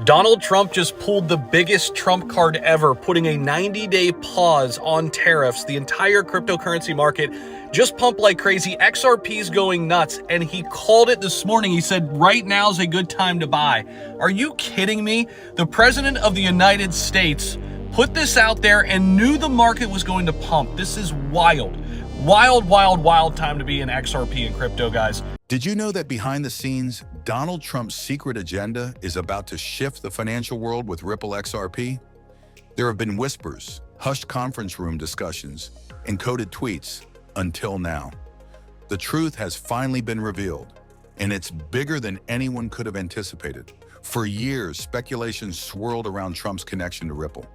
Donald Trump just pulled the biggest Trump card ever, putting a 90-day pause on tariffs. The entire cryptocurrency market just pumped like crazy. XRP's going nuts, and he called it this morning. He said, right now's a good time to buy. Are you kidding me? The President of the United States put this out there and knew the market was going to pump. This is wild. Wild time to be in XRP and crypto, guys. Did you know that behind the scenes, Donald Trump's secret agenda is about to shift the financial world with Ripple XRP? There have been whispers, hushed conference room discussions, and coded tweets until now. The truth has finally been revealed, and it's bigger than anyone could have anticipated. For years, speculation swirled around Trump's connection to Ripple.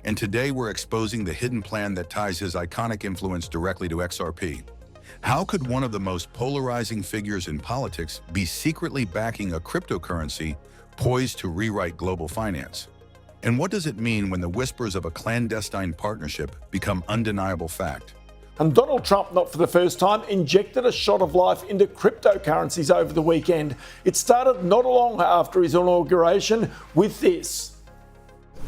And today we're exposing the hidden plan that ties his iconic influence directly to XRP. How could one of the most polarizing figures in politics be secretly backing a cryptocurrency poised to rewrite global finance? And what does it mean when the whispers of a clandestine partnership become undeniable fact? And Donald Trump, not for the first time, injected a shot of life into cryptocurrencies over the weekend. It started not long after his inauguration with this.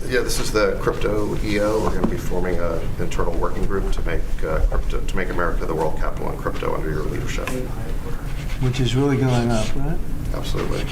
Yeah, this is the crypto EO. We're going to be forming an internal working group to make America the world capital in crypto under your leadership. Which is really going up, right? Absolutely.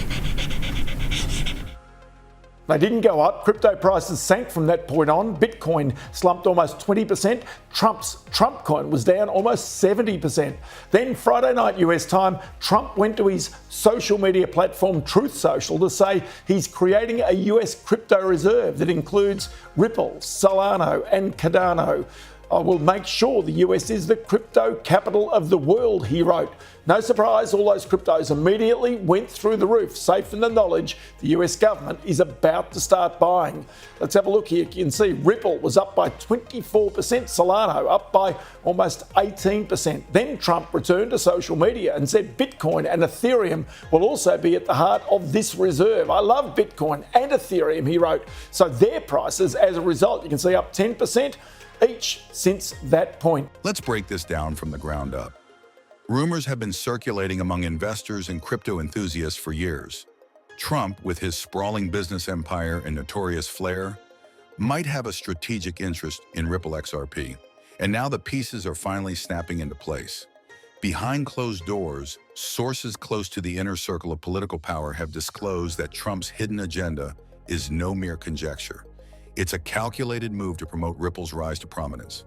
They didn't go up. Crypto prices sank from that point on. Bitcoin slumped almost 20%. Trump's Trump coin was down almost 70%. Then Friday night US time, Trump went to his social media platform Truth Social to say he's creating a US crypto reserve that includes Ripple, Solana and Cardano. I will make sure the US is the crypto capital of the world, he wrote. No surprise, all those cryptos immediately went through the roof, safe in the knowledge the US government is about to start buying. Let's have a look here. You can see Ripple was up by 24%, Solana up by almost 18%. Then Trump returned to social media and said Bitcoin and Ethereum will also be at the heart of this reserve. I love Bitcoin and Ethereum, he wrote. So their prices, as a result, you can see up 10%. Each since that point. Let's break this down from the ground up. Rumors have been circulating among investors and crypto enthusiasts for years. Trump, with his sprawling business empire and notorious flair, might have a strategic interest in Ripple XRP. And now the pieces are finally snapping into place. Behind closed doors, sources close to the inner circle of political power have disclosed that Trump's hidden agenda is no mere conjecture. It's a calculated move to promote Ripple's rise to prominence.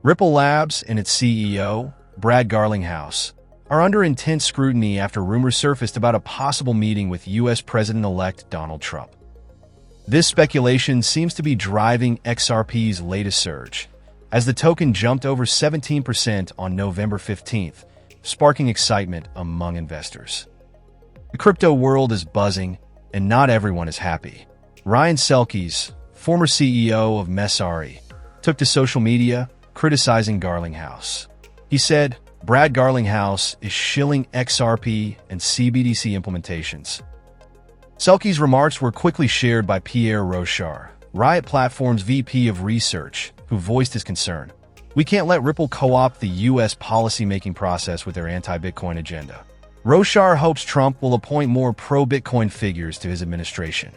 Ripple Labs and its CEO, Brad Garlinghouse, are under intense scrutiny after rumors surfaced about a possible meeting with U.S. President-elect Donald Trump. This speculation seems to be driving XRP's latest surge, as the token jumped over 17% on November 15th, sparking excitement among investors. The crypto world is buzzing, and not everyone is happy. Ryan Selkes, former CEO of Messari, took to social media criticizing Garlinghouse. He said, Brad Garlinghouse is shilling XRP and CBDC implementations. Selkes' remarks were quickly shared by Pierre Rochard, Riot Platform's VP of Research, who voiced his concern. We can't let Ripple co-opt the U.S. policy-making process with their anti-Bitcoin agenda. Rochard hopes Trump will appoint more pro-Bitcoin figures to his administration.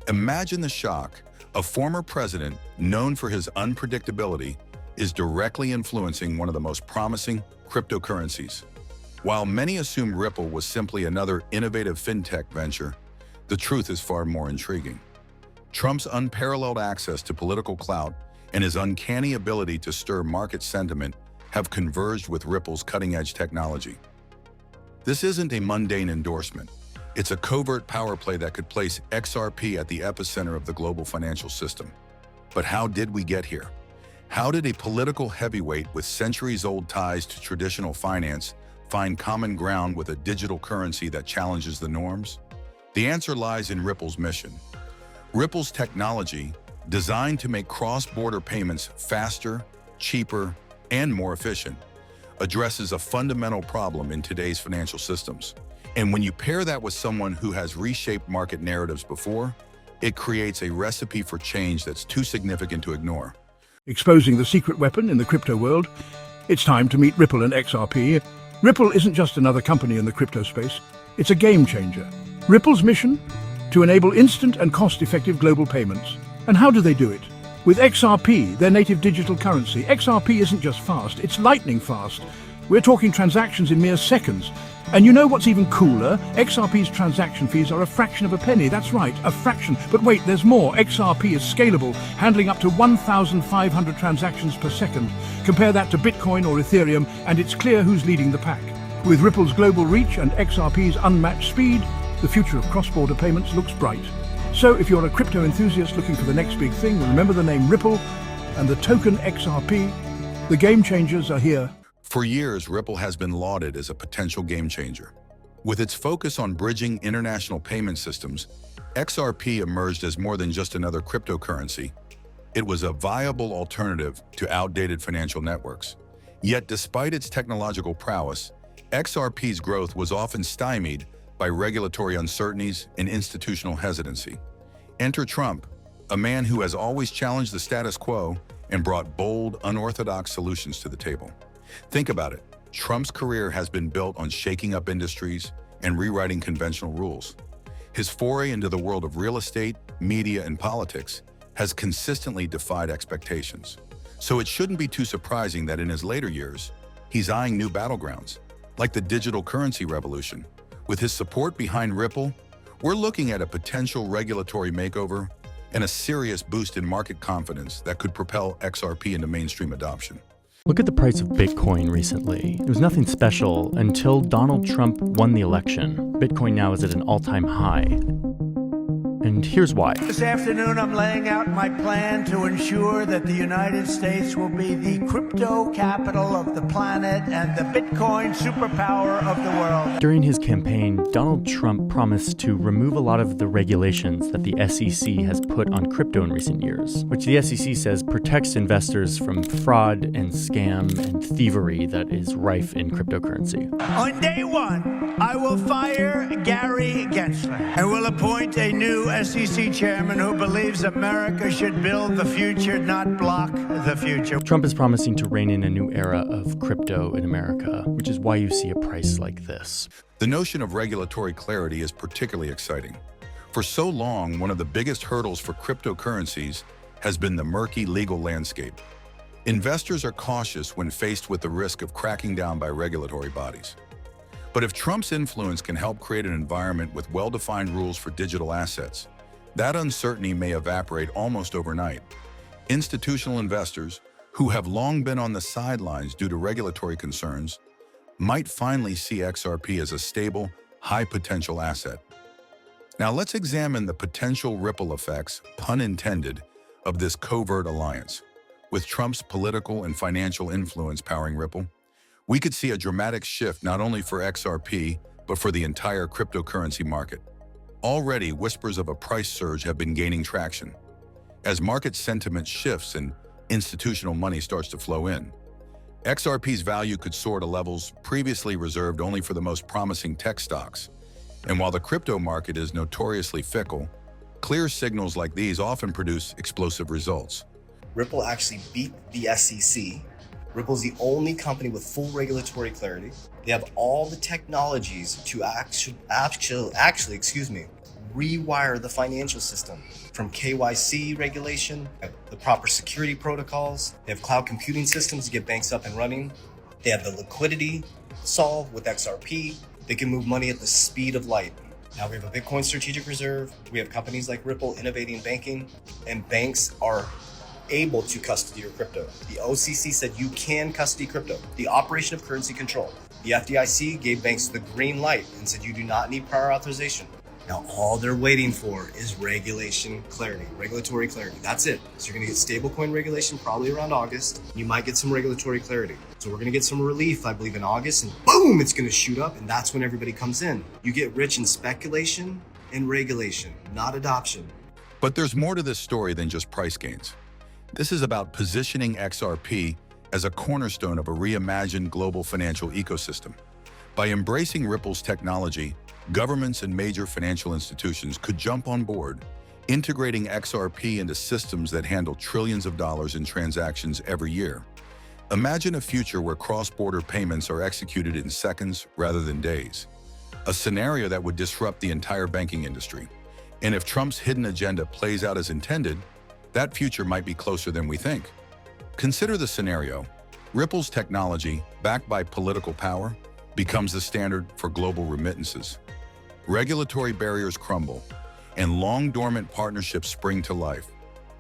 Imagine the shock. A former president, known for his unpredictability, is directly influencing one of the most promising cryptocurrencies. While many assumed Ripple was simply another innovative fintech venture, the truth is far more intriguing. Trump's unparalleled access to political clout and his uncanny ability to stir market sentiment have converged with Ripple's cutting-edge technology. This isn't a mundane endorsement. It's a covert power play that could place XRP at the epicenter of the global financial system. But how did we get here? How did a political heavyweight with centuries-old ties to traditional finance find common ground with a digital currency that challenges the norms? The answer lies in Ripple's mission. Ripple's technology, designed to make cross-border payments faster, cheaper, and more efficient, addresses a fundamental problem in today's financial systems. And when you pair that with someone who has reshaped market narratives before, it creates a recipe for change that's too significant to ignore. Exposing the secret weapon in the crypto world, it's time to meet Ripple and XRP. Ripple isn't just another company in the crypto space, it's a game changer. Ripple's mission? to enable instant and cost-effective global payments. And how do they do it? With XRP, their native digital currency. XRP isn't just fast, it's lightning fast. We're talking transactions in mere seconds. And you know what's even cooler? XRP's transaction fees are a fraction of a penny. That's right, a fraction. But wait, there's more. XRP is scalable, handling up to 1,500 transactions per second. Compare that to Bitcoin or Ethereum, and it's clear who's leading the pack. With Ripple's global reach and XRP's unmatched speed, the future of cross-border payments looks bright. So if you're a crypto enthusiast looking for the next big thing, remember the name Ripple and the token XRP. The game changers are here. For years, Ripple has been lauded as a potential game changer. With its focus on bridging international payment systems, XRP emerged as more than just another cryptocurrency. It was a viable alternative to outdated financial networks. Yet despite its technological prowess, XRP's growth was often stymied by regulatory uncertainties and institutional hesitancy. Enter Trump, a man who has always challenged the status quo and brought bold, unorthodox solutions to the table. Think about it. Trump's career has been built on shaking up industries and rewriting conventional rules. His foray into the world of real estate, media, and politics has consistently defied expectations. So it shouldn't be too surprising that in his later years, he's eyeing new battlegrounds, like the digital currency revolution. With his support behind Ripple, we're looking at a potential regulatory makeover and a serious boost in market confidence that could propel XRP into mainstream adoption. Look at the price of Bitcoin recently. It was nothing special until Donald Trump won the election. Bitcoin now is at an all-time high. And here's why. This afternoon, I'm laying out my plan to ensure that the United States will be the crypto capital of the planet and the Bitcoin superpower of the world. During his campaign, Donald Trump promised to remove a lot of the regulations that the SEC has put on crypto in recent years, which the SEC says protects investors from fraud and scam and thievery that is rife in cryptocurrency. On day one, I will fire Gary Gensler and will appoint a new SEC chairman who believes America should build the future, not block the future. Trump is promising to rein in a new era of crypto in America, which is why you see a price like this. The notion of regulatory clarity is particularly exciting. For so long, one of the biggest hurdles for cryptocurrencies has been the murky legal landscape. Investors are cautious when faced with the risk of cracking down by regulatory bodies. But if Trump's influence can help create an environment with well-defined rules for digital assets, that uncertainty may evaporate almost overnight. Institutional investors, who have long been on the sidelines due to regulatory concerns, might finally see XRP as a stable, high-potential asset. Now let's examine the potential ripple effects, pun intended, of this covert alliance. With Trump's political and financial influence powering Ripple, we could see a dramatic shift not only for XRP, but for the entire cryptocurrency market. Already, whispers of a price surge have been gaining traction. As market sentiment shifts and institutional money starts to flow in, XRP's value could soar to levels previously reserved only for the most promising tech stocks. And while the crypto market is notoriously fickle, clear signals like these often produce explosive results. Ripple actually beat the SEC. Ripple's the only company with full regulatory clarity. They have all the technologies to actually, rewire the financial system, from KYC regulation, the proper security protocols. They have cloud computing systems to get banks up and running. They have the liquidity solved with XRP. They can move money at the speed of light. Now we have a Bitcoin strategic reserve. We have companies like Ripple innovating banking, and banks are able to custody your crypto. The OCC said you can custody crypto. The operation of currency control. The FDIC gave banks the green light and said you do not need prior authorization. Now all they're waiting for is regulation clarity, regulatory clarity. That's it. So you're gonna get stablecoin regulation probably around August. You might get some regulatory clarity. So we're gonna get some relief, I believe, in August, and boom, it's gonna shoot up, and that's when everybody comes in. You get rich in speculation and regulation, not adoption. But there's more to this story than just price gains. This is about positioning XRP as a cornerstone of a reimagined global financial ecosystem. By embracing Ripple's technology, governments and major financial institutions could jump on board, integrating XRP into systems that handle trillions of dollars in transactions every year. Imagine a future where cross-border payments are executed in seconds rather than days, a scenario that would disrupt the entire banking industry. And if Trump's hidden agenda plays out as intended, that future might be closer than we think. Consider the scenario. Ripple's technology, backed by political power, becomes the standard for global remittances. Regulatory barriers crumble, and long-dormant partnerships spring to life.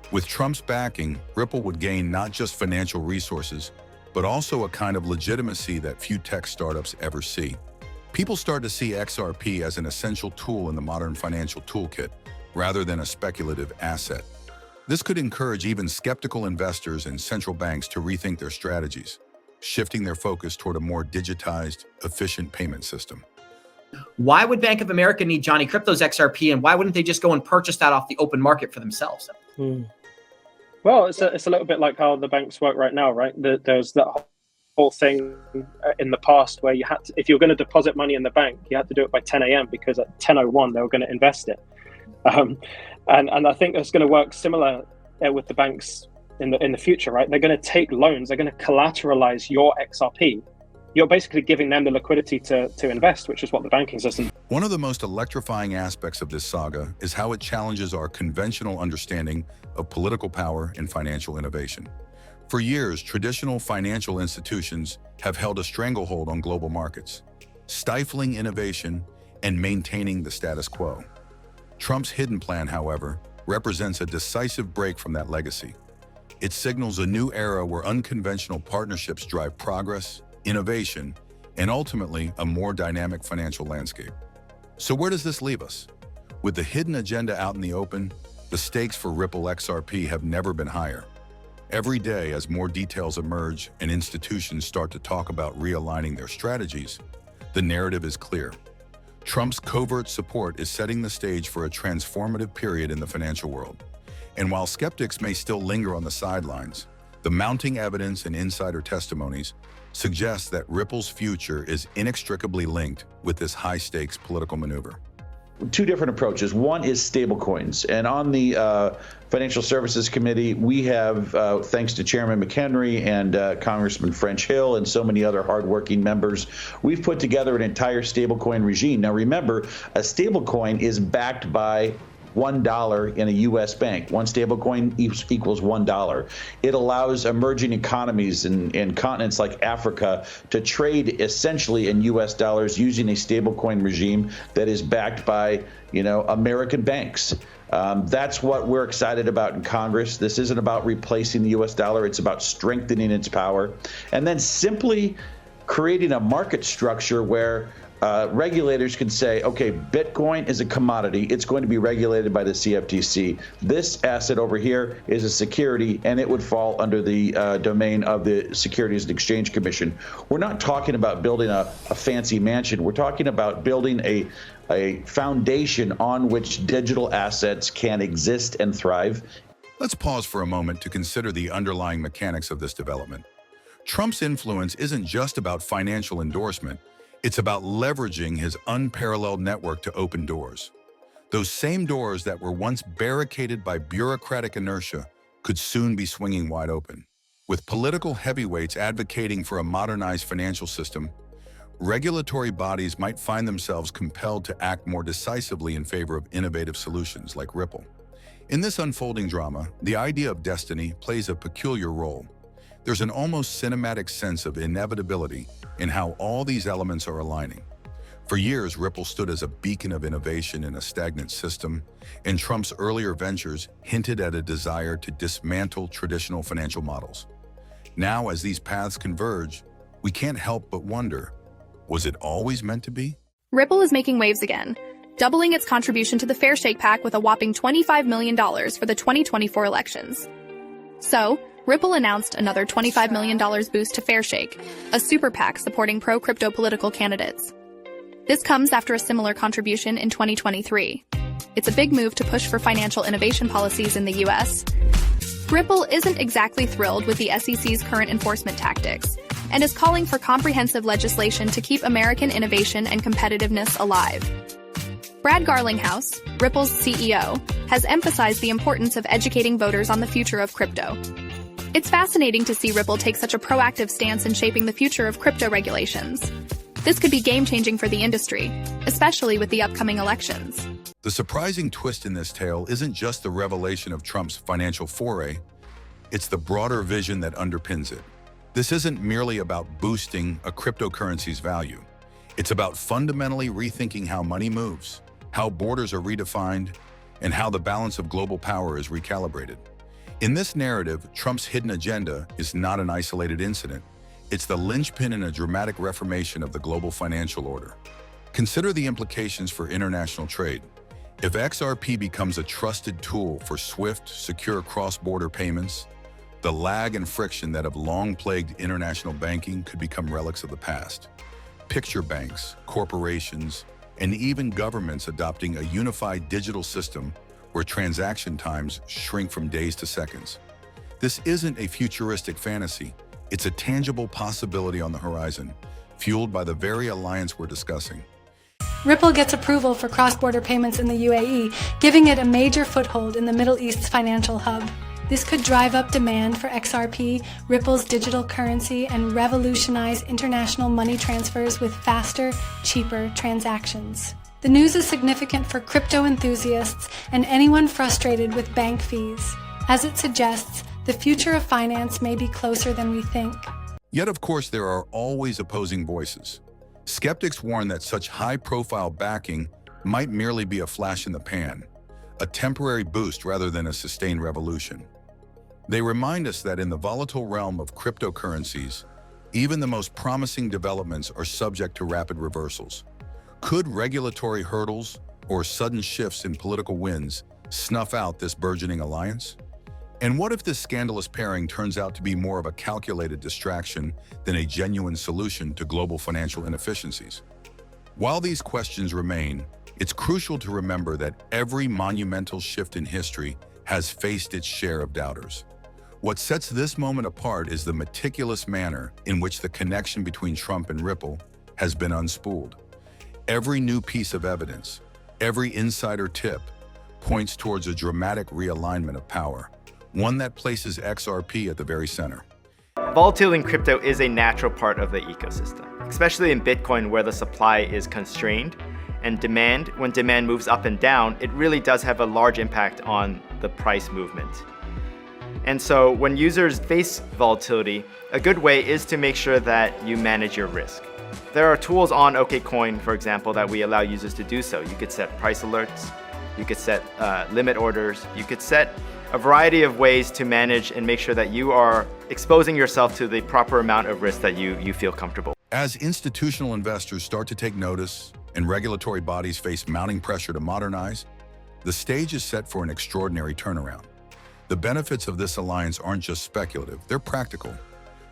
With Trump's backing, Ripple would gain not just financial resources, but also a kind of legitimacy that few tech startups ever see. People start to see XRP as an essential tool in the modern financial toolkit, rather than a speculative asset. This could encourage even skeptical investors and central banks to rethink their strategies, shifting their focus toward a more digitized, efficient payment system. Why would Bank of America need Johnny Crypto's XRP, and why wouldn't they just go and purchase that off the open market for themselves? Well, it's a little bit like how the banks work right now, right? There's that whole thing in the past where you had to, if you were going to deposit money in the bank, you had to do it by 10 a.m. because at 10:01 they were going to invest it. And I think it's going to work similar with the banks in the future, right? They're going to take loans, they're going to collateralize your XRP. You're basically giving them the liquidity to invest, which is what the banking system. One of the most electrifying aspects of this saga is how it challenges our conventional understanding of political power and financial innovation. For years, traditional financial institutions have held a stranglehold on global markets, stifling innovation and maintaining the status quo. Trump's hidden plan, however, represents a decisive break from that legacy. It signals a new era where unconventional partnerships drive progress, innovation, and ultimately a more dynamic financial landscape. So where does this leave us? With the hidden agenda out in the open, the stakes for Ripple XRP have never been higher. Every day, as more details emerge and institutions start to talk about realigning their strategies, the narrative is clear. Trump's covert support is setting the stage for a transformative period in the financial world. And while skeptics may still linger on the sidelines, the mounting evidence and insider testimonies suggest that Ripple's future is inextricably linked with this high-stakes political maneuver. Two different approaches. One is stablecoins, and on the Financial Services Committee, we have, thanks to Chairman McHenry and Congressman French Hill and so many other hardworking members, we've put together an entire stablecoin regime. Now remember, a stablecoin is backed by $1 in a U.S. bank. One stablecoin equals $1. It allows emerging economies in continents like Africa to trade essentially in U.S. dollars using a stablecoin regime that is backed by, American banks. That's what we're excited about in Congress. This isn't about replacing the U.S. dollar. It's about strengthening its power. And then simply creating a market structure where regulators can say, okay, Bitcoin is a commodity. It's going to be regulated by the CFTC. This asset over here is a security, and it would fall under the domain of the Securities and Exchange Commission. We're not talking about building a fancy mansion. We're talking about building a foundation on which digital assets can exist and thrive. Let's pause for a moment to consider the underlying mechanics of this development. Trump's influence isn't just about financial endorsement. It's about leveraging his unparalleled network to open doors. Those same doors that were once barricaded by bureaucratic inertia could soon be swinging wide open. With political heavyweights advocating for a modernized financial system, regulatory bodies might find themselves compelled to act more decisively in favor of innovative solutions like Ripple. In this unfolding drama, the idea of destiny plays a peculiar role. There's an almost cinematic sense of inevitability in how all these elements are aligning. For years, Ripple stood as a beacon of innovation in a stagnant system, and Trump's earlier ventures hinted at a desire to dismantle traditional financial models. Now, as these paths converge, we can't help but wonder, was it always meant to be? Ripple is making waves again, doubling its contribution to the Fair Shake PAC with a whopping $25 million for the 2024 elections. So, Ripple announced another $25 million boost to Fair Shake, a super PAC supporting pro-crypto political candidates. This comes after a similar contribution in 2023. It's a big move to push for financial innovation policies in the U.S. Ripple isn't exactly thrilled with the SEC's current enforcement tactics, and is calling for comprehensive legislation to keep American innovation and competitiveness alive. Brad Garlinghouse, Ripple's CEO, has emphasized the importance of educating voters on the future of crypto. It's fascinating to see Ripple take such a proactive stance in shaping the future of crypto regulations. This could be game-changing for the industry, especially with the upcoming elections. The surprising twist in this tale isn't just the revelation of Trump's financial foray, it's the broader vision that underpins it. This isn't merely about boosting a cryptocurrency's value. It's about fundamentally rethinking how money moves, how borders are redefined, and how the balance of global power is recalibrated. In this narrative, Trump's hidden agenda is not an isolated incident. It's the linchpin in a dramatic reformation of the global financial order. Consider the implications for international trade. If XRP becomes a trusted tool for swift, secure cross-border payments, the lag and friction that have long plagued international banking could become relics of the past. Picture banks, corporations, and even governments adopting a unified digital system where transaction times shrink from days to seconds. This isn't a futuristic fantasy. It's a tangible possibility on the horizon, fueled by the very alliance we're discussing. Ripple gets approval for cross-border payments in the UAE, giving it a major foothold in the Middle East's financial hub. This could drive up demand for XRP, Ripple's digital currency, and revolutionize international money transfers with faster, cheaper transactions. The news is significant for crypto enthusiasts and anyone frustrated with bank fees. As it suggests, the future of finance may be closer than we think. Yet, of course, there are always opposing voices. Skeptics warn that such high-profile backing might merely be a flash in the pan, a temporary boost rather than a sustained revolution. They remind us that in the volatile realm of cryptocurrencies, even the most promising developments are subject to rapid reversals. Could regulatory hurdles or sudden shifts in political winds snuff out this burgeoning alliance? And what if this scandalous pairing turns out to be more of a calculated distraction than a genuine solution to global financial inefficiencies? While these questions remain, it's crucial to remember that every monumental shift in history has faced its share of doubters. What sets this moment apart is the meticulous manner in which the connection between Trump and Ripple has been unspooled. Every new piece of evidence, every insider tip, points towards a dramatic realignment of power, one that places XRP at the very center. Volatility in crypto is a natural part of the ecosystem, especially in Bitcoin where the supply is constrained, and demand, when demand moves up and down, it really does have a large impact on the price movement. And so when users face volatility, a good way is to make sure that you manage your risk. There are tools on OKCoin, for example, that we allow users to do so. You could set price alerts, you could set limit orders, you could set a variety of ways to manage and make sure that you are exposing yourself to the proper amount of risk that you feel comfortable. As institutional investors start to take notice and regulatory bodies face mounting pressure to modernize, the stage is set for an extraordinary turnaround. The benefits of this alliance aren't just speculative, they're practical.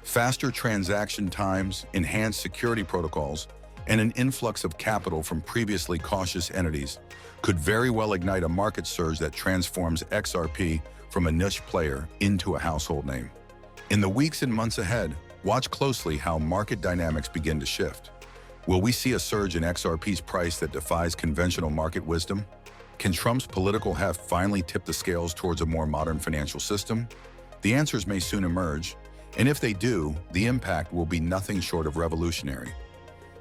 Faster transaction times, enhanced security protocols, and an influx of capital from previously cautious entities could very well ignite a market surge that transforms XRP from a niche player into a household name. In the weeks and months ahead, watch closely how market dynamics begin to shift. Will we see a surge in XRP's price that defies conventional market wisdom? Can Trump's political heft finally tip the scales towards a more modern financial system? The answers may soon emerge, and if they do, the impact will be nothing short of revolutionary.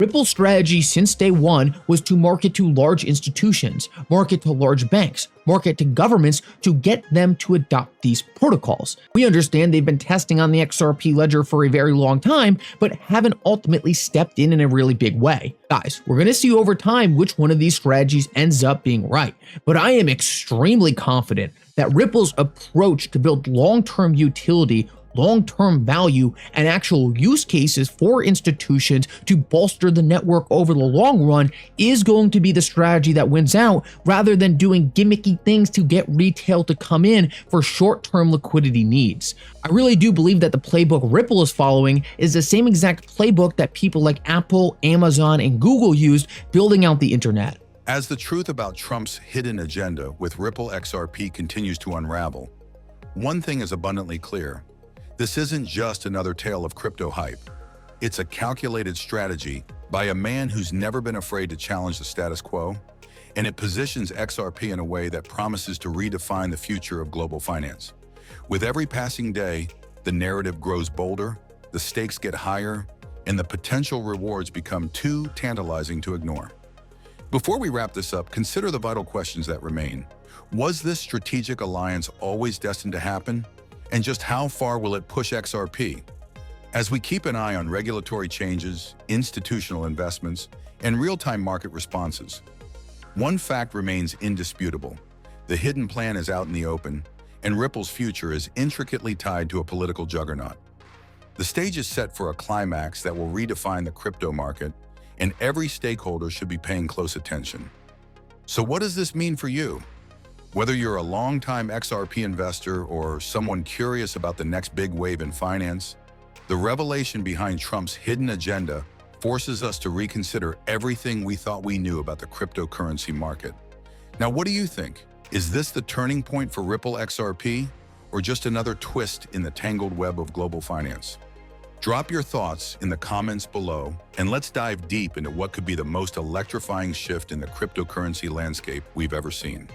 Ripple's strategy since day one was to market to large institutions, market to large banks, market to governments to get them to adopt these protocols. We understand they've been testing on the XRP ledger for a very long time, but haven't ultimately stepped in a really big way. Guys, we're going to see over time which one of these strategies ends up being right, but I am extremely confident that Ripple's approach to build long-term utility, long-term value, and actual use cases for institutions to bolster the network over the long run is going to be the strategy that wins out, rather than doing gimmicky things to get retail to come in for short-term liquidity needs. I really do believe that the playbook Ripple is following is the same exact playbook that people like Apple, Amazon, and Google used building out the internet. As the truth about Trump's hidden agenda with Ripple XRP continues to unravel, one thing is abundantly clear. This isn't just another tale of crypto hype. It's a calculated strategy by a man who's never been afraid to challenge the status quo, and it positions XRP in a way that promises to redefine the future of global finance. With every passing day, the narrative grows bolder, the stakes get higher, and the potential rewards become too tantalizing to ignore. Before we wrap this up, consider the vital questions that remain. Was this strategic alliance always destined to happen? And just how far will it push XRP? As we keep an eye on regulatory changes, institutional investments, and real-time market responses, one fact remains indisputable. The hidden plan is out in the open, and Ripple's future is intricately tied to a political juggernaut. The stage is set for a climax that will redefine the crypto market, and every stakeholder should be paying close attention. So what does this mean for you? Whether you're a longtime XRP investor or someone curious about the next big wave in finance, the revelation behind Trump's hidden agenda forces us to reconsider everything we thought we knew about the cryptocurrency market. Now, what do you think? Is this the turning point for Ripple XRP, or just another twist in the tangled web of global finance? Drop your thoughts in the comments below, and let's dive deep into what could be the most electrifying shift in the cryptocurrency landscape we've ever seen.